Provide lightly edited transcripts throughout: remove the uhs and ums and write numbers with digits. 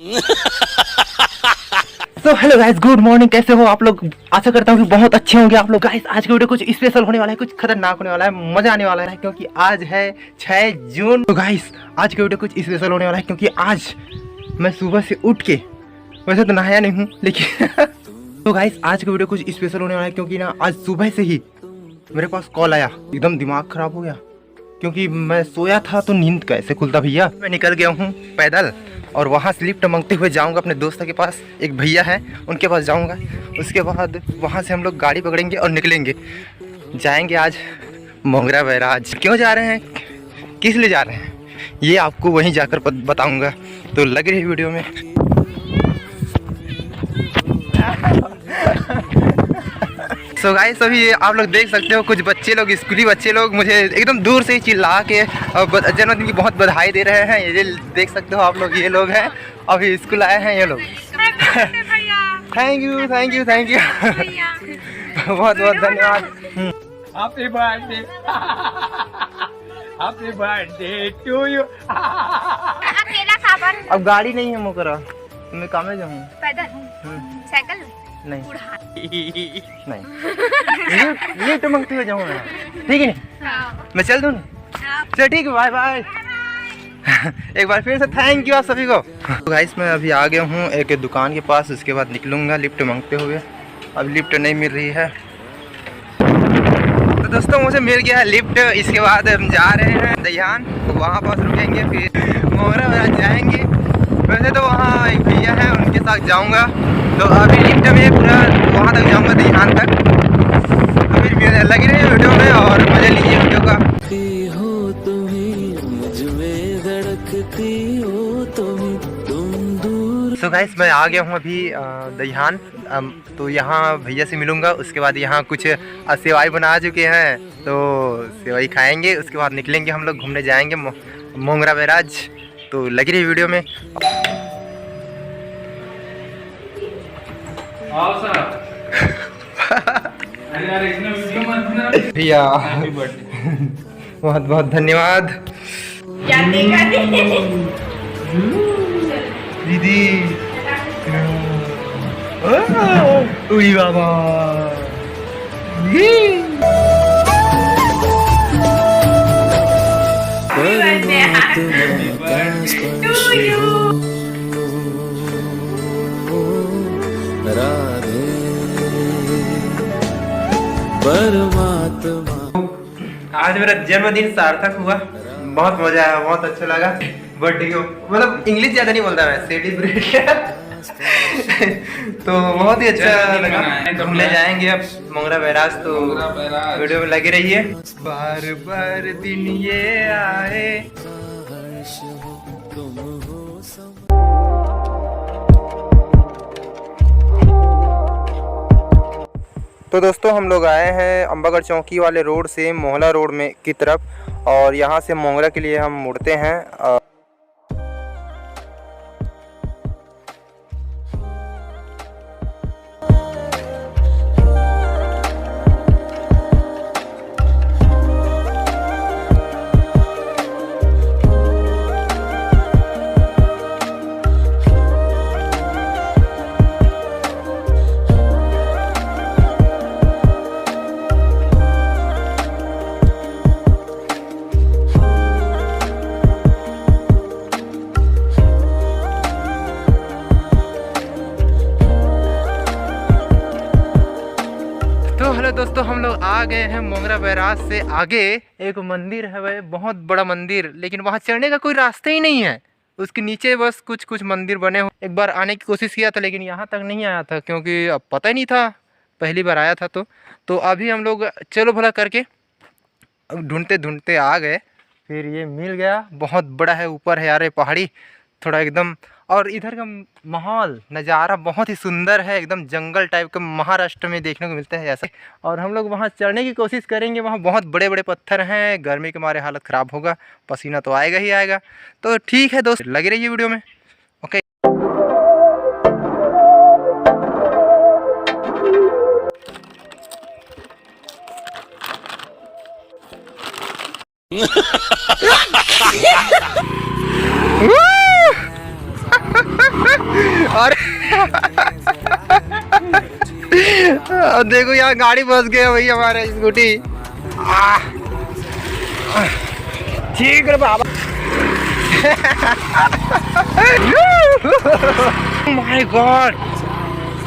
तो hello guys, good morning. कैसे हो आप लोग? आशा करता हूँ कि बहुत अच्छे होंगे आप लोग। गाइस आज की वीडियो कुछ स्पेशल होने वाला है, कुछ खतरनाक होने वाला है, मजा आने वाला है क्योंकि आज है 6 जून। तो गाइस आज की वीडियो कुछ स्पेशल होने वाला है क्योंकि आज मैं सुबह से उठ के, वैसे तो नहाया नहीं हूँ लेकिन तो गाइस आज की वीडियो कुछ स्पेशल होने वाला है क्योंकि ना आज सुबह से ही मेरे पास कॉल आया। एकदम दिमाग खराब हो गया क्योंकि मैं सोया था तो नींद कैसे खुलता भैया। मैं निकल गया हूँ पैदल और वहाँ से लिफ्ट मांगते हुए जाऊँगा अपने दोस्त के पास। एक भैया है उनके पास जाऊँगा, उसके बाद वहाँ से हम लोग गाड़ी पकड़ेंगे और निकलेंगे, जाएंगे आज मोंगरा बैराज। क्यों जा रहे हैं, किस लिए जा रहे हैं, ये आपको वहीं जाकर बताऊँगा। तो लग रही है वीडियो में। सो गाइस अभी आप लोग देख सकते हो कुछ बच्चे लोग, स्कूली बच्चे लोग मुझे एकदम दूर से ही चिल्ला के जन्मदिन की बहुत बधाई दे रहे हैं। ये देख सकते हो आप लोग, ये लोग हैं अभी स्कूल आए हैं ये लोग। Thank you thank you thank you बहुत बहुत धन्यवाद। Happy birthday, happy birthday to you. अकेला खाबर। अब गाड़ी नहीं है मोकरा, मैं काम में जाऊँ पैदल साइकिल नहीं नहीं ये तो मांगते हुए जाऊँगा, ठीक है मैं चल दूँ। चल ठीक है, बाय बाय। एक बार फिर से थैंक यू आप सभी को। तो गाइस मैं अभी आ गया हूँ एक दुकान के पास, उसके बाद निकलूँगा लिफ्ट मांगते हुए। अब लिफ्ट नहीं मिल रही है तो दोस्तों मुझे मिल गया है लिफ्ट। इसके बाद हम जा रहे हैं दहियान, तो वहाँ पास रुकेंगे, फिर मोगरा बैराज जाएंगे। वैसे तो वहाँ एक भैया है उनके साथ जाऊँगा, तो अभी लिफ्ट में पूरा वहाँ तक जाऊँगा दहियान तक। तो फिर लगी रही वीडियो में और मजे लीजिए वीडियो का। सो गाइस मैं आ गया हूँ अभी दहियान। तो यहाँ भैया से मिलूँगा, उसके बाद यहाँ कुछ सेवाई बना चुके हैं तो सेवाई खाएंगे, उसके बाद निकलेंगे हम लोग घूमने जाएंगे मोंगरा बैराज। तो लगी रही वीडियो में। भैया बहुत बहुत धन्यवाद दीदी। उई बाबा आज मेरा जन्मदिन सार्थक हुआ, बहुत मजा आया, बहुत अच्छा लगा। बर्थडे को मतलब इंग्लिश ज्यादा नहीं बोलता मैं, सेलिब्रेट तो बहुत ही अच्छा लगा। घूमने जाएंगे अब मोंगरा बैराज, तो वीडियो में लगी रही है। बार बार दिन ये आए। तो दोस्तों हम लोग आए हैं अम्बागढ़ चौकी वाले रोड से मोहला रोड में की तरफ, और यहाँ से मोंगरा के लिए हम मुड़ते हैं। तो हेलो दोस्तों, हम लोग आ गए हैं मोंगरा बैराज से आगे एक मंदिर है, वह बहुत बड़ा मंदिर, लेकिन वहाँ चढ़ने का कोई रास्ता ही नहीं है। उसके नीचे बस कुछ कुछ मंदिर बने हुए। एक बार आने की कोशिश किया था लेकिन यहाँ तक नहीं आया था क्योंकि अब पता ही नहीं था, पहली बार आया था। तो अभी हम लोग चलो भला करके ढूंढते ढूंढते आ गए, फिर ये मिल गया। बहुत बड़ा है, ऊपर है यार पहाड़ी थोड़ा एकदम, और इधर का माहौल नज़ारा बहुत ही सुंदर है, एकदम जंगल टाइप का महाराष्ट्र में देखने को मिलता है ऐसे। और हम लोग वहाँ चढ़ने की कोशिश करेंगे, वहाँ बहुत बड़े बड़े पत्थर हैं, गर्मी के मारे हालत ख़राब होगा, पसीना तो आएगा ही आएगा। तो ठीक है दोस्त, लगी रहिए वीडियो में। ओके देखो यहाँ गाड़ी फंस गया भाई हमारे स्कूटी। ठीक है बाबा। माय गॉड,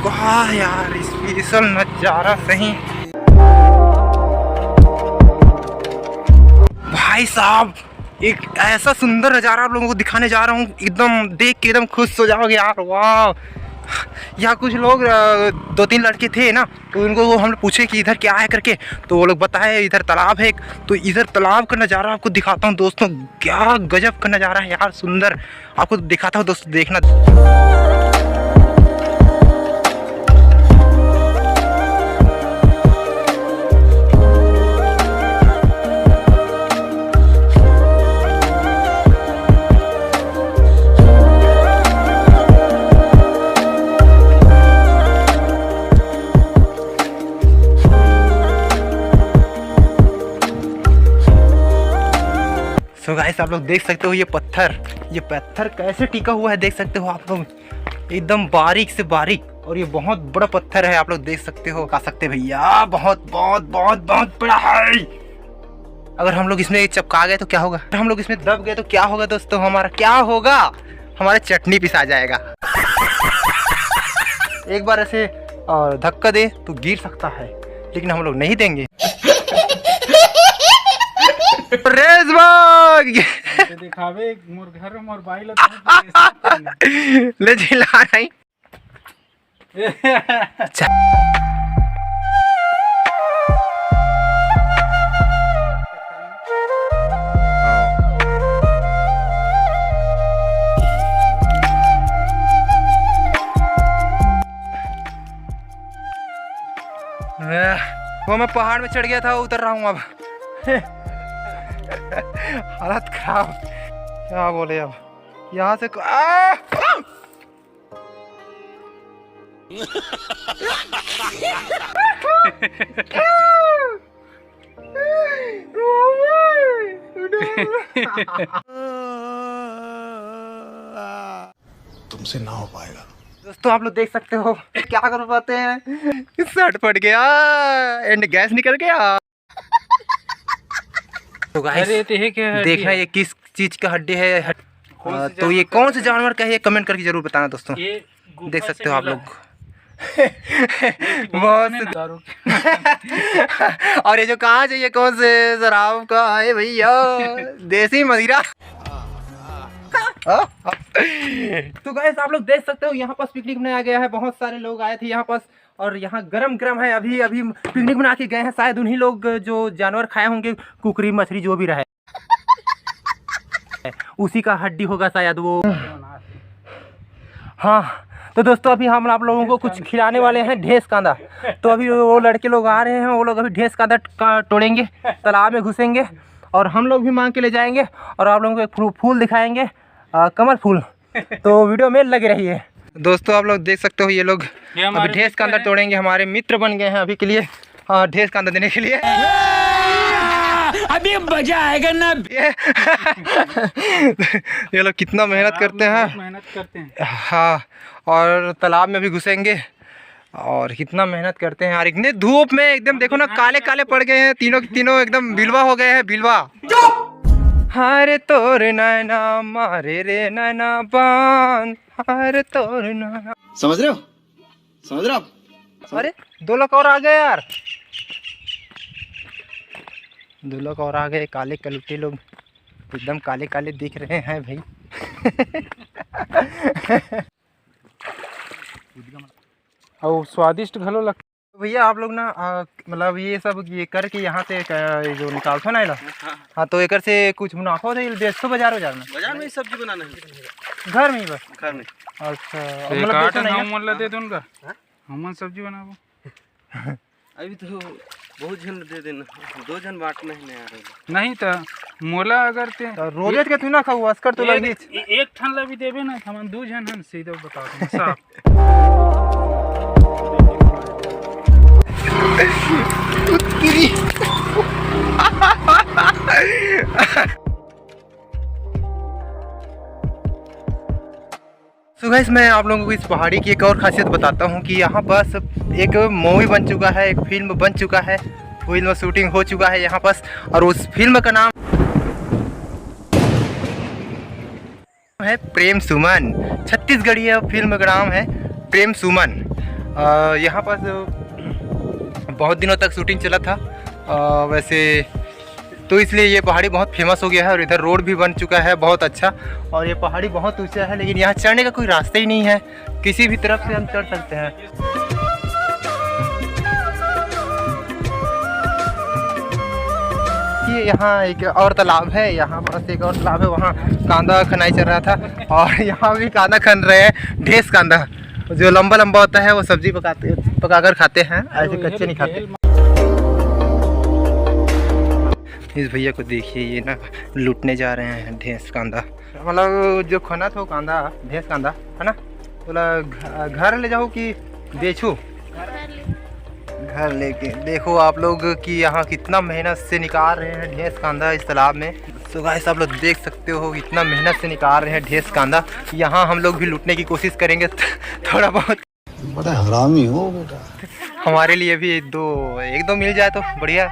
वाह यार स्पेशल नजारा सही। भाई साहब एक ऐसा सुंदर नजारा आप लोगों को दिखाने जा रहा हूँ, एकदम देख के एकदम खुश हो जाओगे यार। वाह, यहाँ कुछ लोग 2-3 लड़के थे ना, तो उनको हमने पूछे कि इधर क्या है करके, तो वो लोग बताए इधर तालाब है एक। तो इधर तालाब का नज़ारा आपको दिखाता हूँ दोस्तों, क्या गजब का नज़ारा है यार, सुंदर आपको दिखाता हूँ दोस्तों, देखना। तो गाइस आप लोग देख सकते हो ये पत्थर कैसे टिका हुआ है, देख सकते हो आप लोग, एकदम बारीक से बारीक, और ये बहुत बड़ा पत्थर है, आप लोग देख सकते हो। खा सकते भैया, बहुत बहुत बहुत बहुत बड़ा है। अगर हम लोग इसमें चपका गए तो क्या होगा, अगर हम लोग इसमें दब गए तो क्या होगा दोस्तों, हमारा क्या होगा, हमारा चटनी पिसा जाएगा। एक बार ऐसे धक्का दे तो गिर सकता है, लेकिन हम लोग नहीं देंगे। दिखावे मोर घर मोर बाई ले जिला नहीं। वो मैं पहाड़ में चढ़ गया था, उतर रहा हूँ अब। हालत खराब, क्या बोले अब यहाँ से तुमसे ना हो पाएगा। दोस्तों आप लोग देख सकते हो क्या कर पाते हैं, शर्ट फट गया एंड गैस निकल गया। तो गाइस देखना ये किस चीज का हड्डी है, तो ये कौन से जानवर का है, ये कमेंट करके जरूर बताना दोस्तों। देख सकते हो आप लोग। बहुत और ये जो कांच है ये कौन से शराब का है भैया, देसी मदिरा। तो गाइस आप लोग देख सकते हो यहाँ पास पिकनिक बनाया गया है, बहुत सारे लोग आए थे यहाँ पास, और यहाँ गरम गरम है, अभी अभी पिकनिक बना के गए हैं, शायद उन्हीं लोग जो जानवर खाए होंगे, कुकरी मछली जो भी रहे उसी का हड्डी होगा शायद वो। हाँ तो दोस्तों अभी हम आप लोगों को कुछ खिलाने वाले हैं, ढेस कांदा। तो अभी वो लड़के लोग आ रहे हैं, वो लोग अभी ढेस कांदा तोड़ेंगे, तालाब में घुसेंगे, और हम लोग भी मांग के ले जाएंगे, और आप लोगों को एक फूल दिखाएंगे, कमल फूल। तो वीडियो में लगे रहिए। दोस्तों आप लोग देख सकते हो ये लोग अभी ढेस कांदा तोड़ेंगे, हमारे मित्र बन गए हैं अभी के लिए, ढेस कांदा देने के लिए। अभी मजा आएगा ना। ये लोग कितना मेहनत करते हैं। हाँ, और तालाब में भी घुसेंगे, और कितना मेहनत करते हैं यार, इतने धूप में एकदम देखो ना, काले काले पड़ गए हैं तीनों के तीनों, एकदम बिलवा हो गए हैं, बिलवा। हारे तोर नैना मारे रे नैना बान, हारे तोर नैना। समझ रहे हो आप? अरे 2 लोग और आ गए यार, 2 लोग और आ गए, काले कलुटे लोग, एकदम काले काले दिख रहे हैं भाई। और स्वादिष्ट घलो लग। भैया आप लोग ना मतलब ये सब ये करके यहाँ से जो निकालते ना, हाँ तो एक से कुछ मुनाफा दे बेचो बाजार में ही सब्जी बनाना है, घर में ही बस घर में। अच्छा मतलब दे दूंगा, हम सब्जी बनाबो। अभी तो बहुत जन दे देना, 2 जन बांटना है यार। नहीं तो मोला अगर ते रोज के तू ना खाऊ अस्कर तो लगी एक ठन ला भी देबे ना, हम 2 जन हन सीधा बता दूं साफ। सो गाइस मैं आप लोगों को इस पहाड़ी की एक और खासियत बताता हूँ कि यहाँ पास एक मूवी बन चुका है, एक फिल्म बन चुका है, फिल्म शूटिंग हो चुका है यहाँ पास। और उस फिल्म का नाम है प्रेम सुमन। छत्तीसगढ़ी फिल्म का नाम है प्रेम सुमन। यहाँ पास बहुत दिनों तक शूटिंग चला था वैसे, तो इसलिए ये पहाड़ी बहुत फेमस हो गया है। और इधर रोड भी बन चुका है बहुत अच्छा। और ये पहाड़ी बहुत ऊंचा है, लेकिन यहाँ चढ़ने का कोई रास्ता ही नहीं है, किसी भी तरफ से हम चढ़ सकते हैं। ये यहाँ एक और तालाब है, यहाँ पास एक और तालाब है, वहाँ कांदा खनाई चल रहा था। और यहाँ भी कांदा खन रहे हैं, ढेस कांदा जो लंबा लंबा होता है, वो सब्जी पकाकर खाते हैं, ऐसे कच्चे नहीं खाते। इस भैया को देखिए, ये ना लूटने जा रहे हैं ढेस कांदा। मतलब जो खाना था वो कांदा, ढेस कांदा है ना, बोला घर ले जाओ कि बेचो, घर लेके। देखो आप लोग कि यहाँ कितना मेहनत से निकाल रहे हैं ढेस कांदा इस तालाब में। सो गाइस आप लोग देख सकते हो कितना मेहनत से निकाल रहे हैं ढेस कांदा। यहाँ हम लोग भी लूटने की कोशिश करेंगे थोड़ा बहुत। बड़ा हरामी हो बेटा। हमारे लिए भी एक दो मिल जाए तो बढ़िया।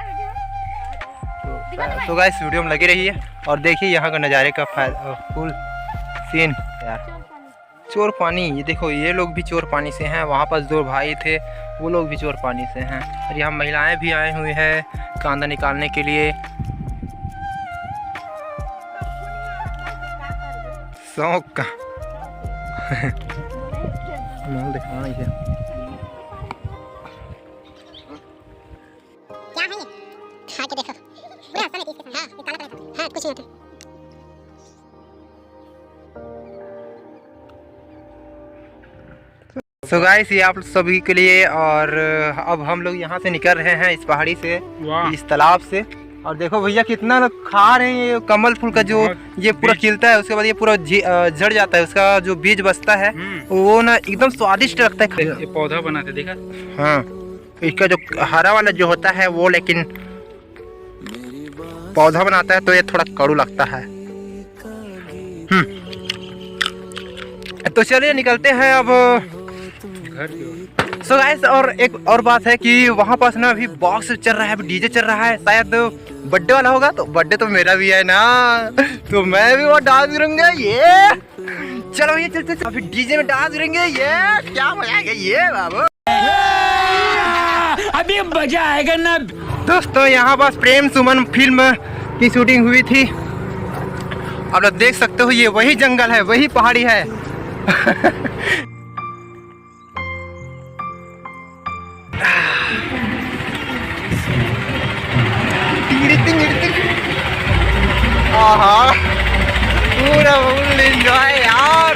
तो गाइस वीडियो में लगे रहिए और देखिए यहाँ का नज़ारे का फुल सीन। यार चोर पानी, ये देखो ये लोग भी चोर पानी से हैं। वहाँ पास 2 भाई थे, वो लोग भी चोर पानी से हैं। और यहाँ महिलाएं भी आई हुई हैं कांदा निकालने के लिए। शौक का माल दिखाना ही है। क्या है ये? खा के देखो। पूरा आसान है इसके। हाँ, ये काला काला। हाँ, कुछ नहीं होता। सो गाइस ये आप सभी के लिए। और अब हम लोग यहाँ से निकल रहे हैं इस पहाड़ी से, इस तालाब से। और देखो भैया कितना लोग खा रहे हैं ये कमल फूल का, जो ये पूरा खिलता है उसके बाद ये पूरा झड़ जाता है, उसका जो बीज बचता है वो ना एकदम स्वादिष्ट लगता है। ये पौधा बनाते देखा? हाँ, इसका जो हरा वाला जो होता है वो लेकिन पौधा बनाता है तो ये थोड़ा कड़ू लगता है। तो चलिए निकलते हैं अब घर की ओर। सो गाइस और एक और बात है कि वहाँ पास ना अभी बॉक्स चल रहा है, अभी डीजे चल रहा है, शायद बर्थडे वाला होगा। तो बर्थडे तो मेरा भी है ना, तो मैं भी वो डांस करूंगा। ये चलो ये चलते अभी डीजे में डांस करेंगे। ये क्या मजा आएगा ये बाबू, अभी मजा आएगा ना। दोस्तों यहाँ पास प्रेम सुमन फिल्म की शूटिंग हुई थी। आप लोग देख सकते हो ये वही जंगल है, वही पहाड़ी है। आहा, पूरा फुल एंजॉय यार।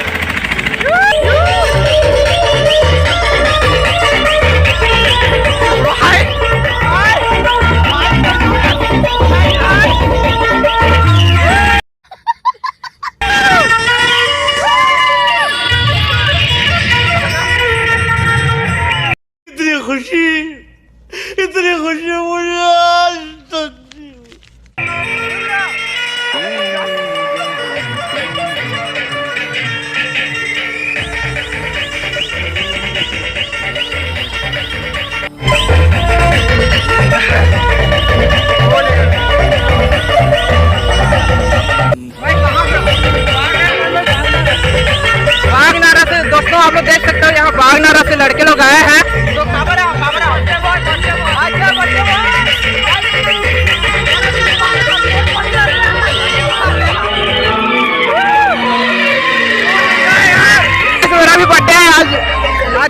इतनी खुशी मुझे आज तक। बागनारा से दोस्तों आप लोग देख सकते हो यहाँ बागनारा से लड़के लोग आए हैं। तो मेरा भी बर्थडे है आज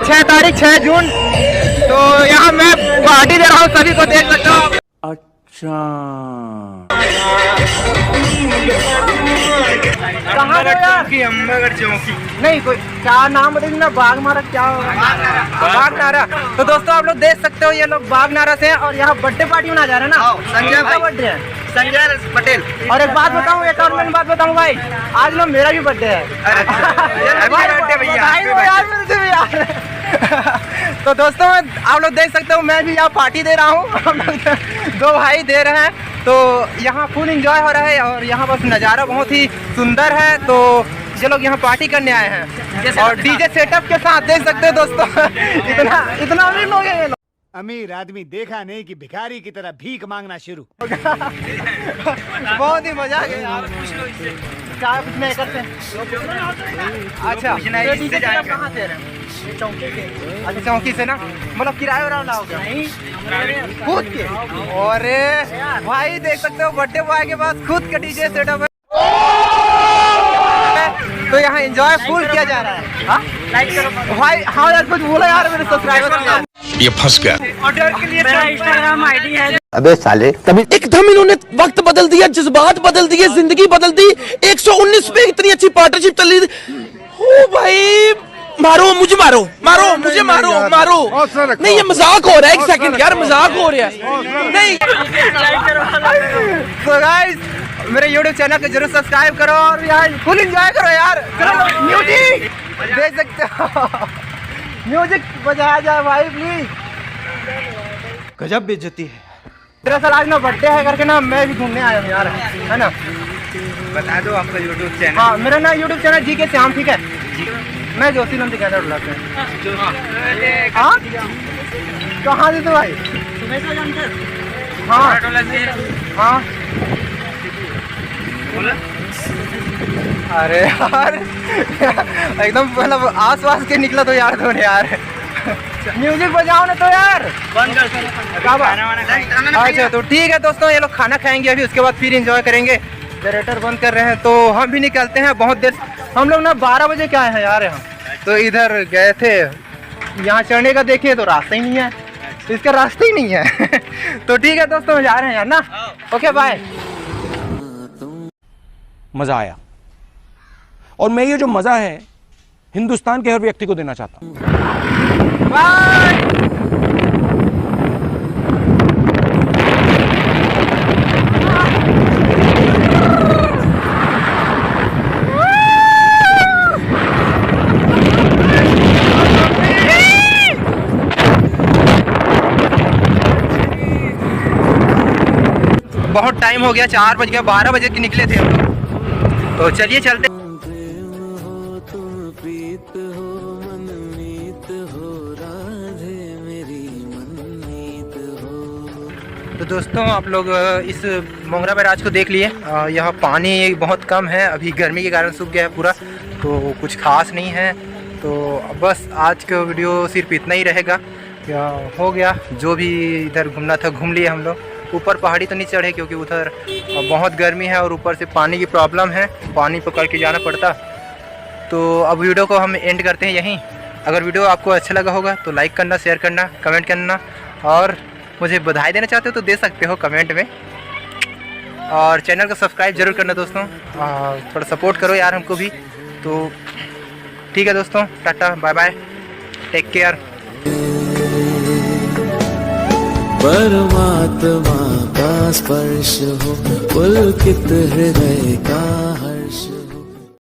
6 तारीख 6 जून। तो यहाँ मैं पार्टी दे रहा हूँ, सभी को देख सकते हो। अच्छा कहाँ चौकी, अम्बागढ़ चौकी। नहीं कोई क्या नाम बताइए ना, बागनारा क्या होगा? बागनारा। तो दोस्तों आप लोग देख सकते हो ये लोग बागनारा से हैं और यहाँ बर्थडे पार्टी मना जा रहा है ना। संजय का बर्थडे है, संजय पटेल। और एक बात बताऊँ, एक और मैं बात बताऊँ भाई, आज ना मेरा भी बर्थडे है। तो दोस्तों आप लोग देख सकते हो मैं भी यहाँ पार्टी दे रहा हूँ। हम लोग 2 भाई दे रहे हैं, तो यहाँ फुल एंजॉय हो रहा है। और यहाँ बस नज़ारा बहुत ही सुंदर है। तो ये लोग यहाँ पार्टी करने आए हैं और डीजे सेटअप के साथ देख सकते हो दोस्तों। इतना अमीर लोग हैं ये लोग। अमीर आदमी देखा नहीं कि भिखारी की तरह भीख मांगना शुरू। बहुत ही मजा आ गया यार। क्या कुछ नहीं करते। अच्छा डीजे सेटअप कहाँ से चौकी से? अच्छा चौकी से ना, मतलब किराया वराया लाओगे? खुद के? अरे भाई देख सकते हो बर्थडे बॉय के पास खुद का डीजे सेटअप है। तो यहाँ एंजॉय फुल किया जा रहा है। हाँ लाइक करो भाई। हाँ यार कुछ बोला यार मेरे सब्सक्राइबर। ये फंस गया। ऑर्डर के लिए मेरा इंस्टाग्राम आईडी है। अबे साले तभी एकदम इन्होंने वक्त बदल दिया, जज्बात बदल दिए, जिंदगी बदल दी। 119 पे इतनी अच्छी पार्टनरशिप चल रही थी। ओ भाई मारो मुझे, मारो मारो मुझे, मारो मारो। नहीं ये मजाक हो रहा है, एक सेकंड यार मजाक हो रहा है। नहीं तो गाइस मेरे YouTube चैनल को जरूर सब्सक्राइब करो और यार फुल एंजॉय करो यार। चलो म्यूजिक देख सकते हो, म्यूजिक बजाया जाए भाई प्लीज। गजब बेइज्जती है। दरअसल आज ना बर्थडे है करके ना मैं भी घूमने आया हूँ यार, है ना। बता दो आपका यूट्यूब चैनल। हाँ मेरा ना YouTube चैनल जी के श्याम, ठीक है। मैं जोशी नंद कहना बुलाते हैं। हाँ कहाँ से तो भाई? हाँ हाँ अरे यार एकदम मतलब आस पास के निकला तो यार तुमने यार। म्यूजिक बजाओ ना तो यार। बंद कर। अच्छा तो ठीक है दोस्तों, ये लोग खाना खाएंगे अभी, उसके बाद फिर एंजॉय करेंगे। जनरेटर बंद कर रहे हैं तो हम भी निकलते हैं। बहुत देर हम लोग ना 12 बजे के आए हैं यार यहाँ। तो इधर गए थे, यहाँ चढ़ने का देखिए तो रास्ता ही नहीं है, तो इसका रास्ता ही नहीं है। तो ठीक है दोस्तों जा रहे हैं यार ना। Okay bye. मजा आया और मैं ये जो मजा है हिंदुस्तान के हर व्यक्ति को देना चाहता हूँ। बाय। बहुत टाइम हो गया, 4 बज गया, 12 बजे के निकले थे हम लोग। तो चलिए चलते। तो दोस्तों आप लोग इस मोंगरा बैराज को देख लिए। यहाँ पानी बहुत कम है, अभी गर्मी के कारण सूख गया है पूरा, तो कुछ खास नहीं है। तो बस आज का वीडियो सिर्फ इतना ही रहेगा। हो गया जो भी इधर घूमना था घूम लिए हम लोग। ऊपर पहाड़ी तो नहीं चढ़े क्योंकि उधर बहुत गर्मी है और ऊपर से पानी की प्रॉब्लम है, पानी पकड़ के जाना पड़ता। तो अब वीडियो को हम एंड करते हैं यहीं। अगर वीडियो आपको अच्छा लगा होगा तो लाइक करना, शेयर करना, कमेंट करना और मुझे बधाई देना चाहते हो तो दे सकते हो कमेंट में। और चैनल को सब्सक्राइब जरूर करना दोस्तों, थोड़ा सपोर्ट करो यार हमको भी। तो ठीक है दोस्तों, टाटा बाय बाय, टेक केयर। परमात्मा का स्पर्श हो, पुलकित हृदय का हर्ष।